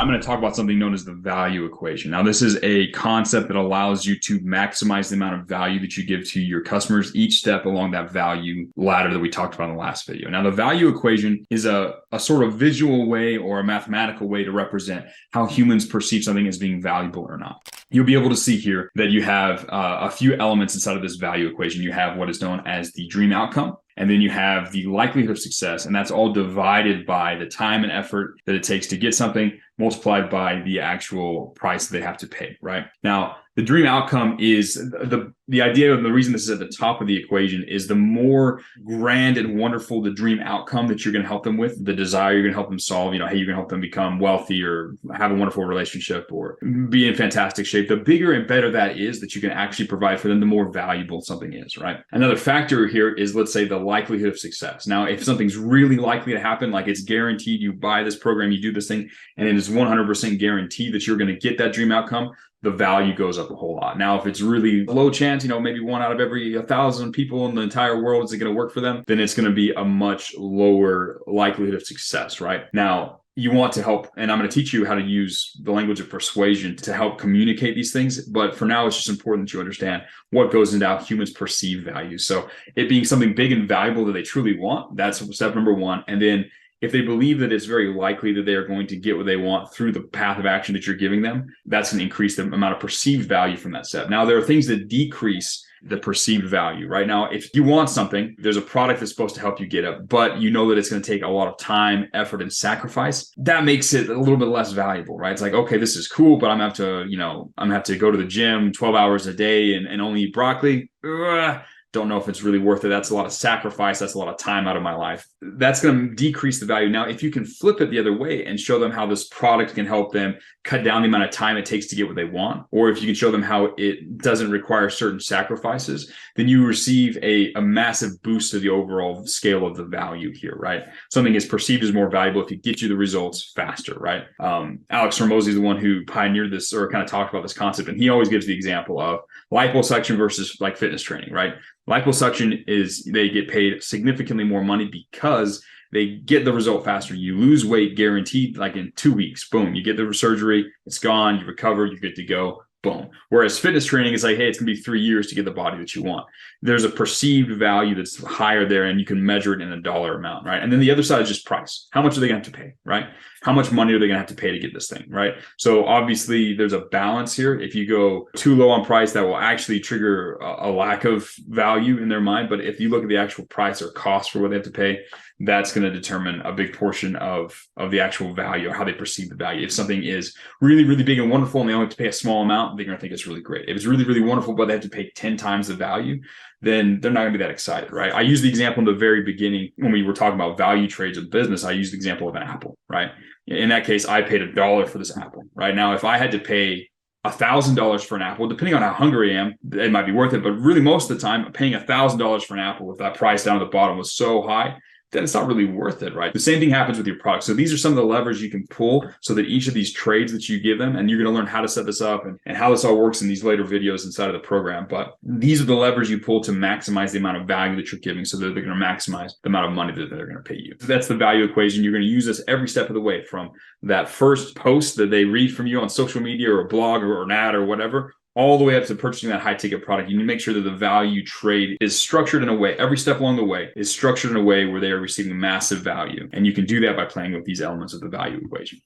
I'm going to talk about something known as the value equation. Now, this is a concept that allows you to maximize the amount of value that you give to your customers each step along that value ladder that we talked about in the last video. Now, the value equation is a sort of visual way or a mathematical way to represent how humans perceive something as being valuable or not. You'll be able to see here that you have a few elements inside of this value equation. You have what is known as the dream outcome, and then you have the likelihood of success, and that's all divided by the time and effort that it takes to get something multiplied by the actual price that they have to pay, right? Now, the dream outcome is the idea, and the reason this is at the top of the equation is the more grand and wonderful the dream outcome that you're going to help them with, the desire you're going to help them solve, hey, you're going to help them become wealthy or have a wonderful relationship or be in fantastic shape. The bigger and better that is that you can actually provide for them, the more valuable something is, right? Another factor here is, let's say, the likelihood of success. Now, if something's really likely to happen, like it's guaranteed, you buy this program, you do this thing, and it is 100% guaranteed that you're going to get that dream outcome, the value goes up a whole lot. Now, if it's really low chance, maybe 1 out of every 1,000 people in the entire world is it going to work for them, then it's going to be a much lower likelihood of success, right? Now, you want to help, and I'm going to teach you how to use the language of persuasion to help communicate these things. But for now, it's just important that you understand what goes into how humans perceive value. So it being something big and valuable that they truly want, that's step number one. And then if they believe that it's very likely that they are going to get what they want through the path of action that you're giving them, that's going to increase the amount of perceived value from that step. Now, there are things that decrease the perceived value. Right now, if you want something, there's a product that's supposed to help you get it, but you know that it's going to take a lot of time, effort, and sacrifice. That makes it a little bit less valuable, right? It's like, okay, this is cool, but I'm gonna have to go to the gym 12 hours a day and only eat broccoli. Don't know if it's really worth it. That's a lot of sacrifice. That's a lot of time out of my life. That's going to decrease the value. Now, if you can flip it the other way and show them how this product can help them cut down the amount of time it takes to get what they want, or if you can show them how it doesn't require certain sacrifices, then you receive a massive boost to the overall scale of the value here, right? Something is perceived as more valuable if it gets you the results faster, right? Alex Hormozi is the one who pioneered this or kind of talked about this concept, and he always gives the example of liposuction versus like fitness training, right? Liposuction is they get paid significantly more money because they get the result faster. You lose weight guaranteed, like in 2 weeks. Boom, you get the surgery, it's gone, you recover, you're good to go. Boom. Whereas fitness training is like, hey, it's going to be 3 years to get the body that you want. There's a perceived value that's higher there, and you can measure it in a dollar amount, right? And then the other side is just price. How much are they going to have to pay, right? How much money are they going to have to pay to get this thing, right? So obviously there's a balance here. If you go too low on price, that will actually trigger a lack of value in their mind. But if you look at the actual price or cost for what they have to pay, that's going to determine a big portion of the actual value or how they perceive the value. If something is really, really big and wonderful and they only have to pay a small amount, they're going to think it's really great. If it's really, really wonderful, but they have to pay 10 times the value, then they're not going to be that excited, right? I used the example in the very beginning when we were talking about value trades of business. I used the example of an apple, right? In that case, I paid $1 for this apple, right? Now, if I had to pay $1,000 for an apple, depending on how hungry I am, it might be worth it. But really, most of the time, paying $1,000 for an apple with that price down at the bottom was so high, then it's not really worth it, right? The same thing happens with your product. So these are some of the levers you can pull so that each of these trades that you give them, and you're going to learn how to set this up and how this all works in these later videos inside of the program. But these are the levers you pull to maximize the amount of value that you're giving so that they're going to maximize the amount of money that they're going to pay you. So that's the value equation. You're going to use this every step of the way, from that first post that they read from you on social media or a blog or an ad or whatever, all the way up to purchasing that high ticket product. You need to make sure that the value trade is structured in a way, every step along the way is structured in a way where they are receiving massive value. And you can do that by playing with these elements of the value equation.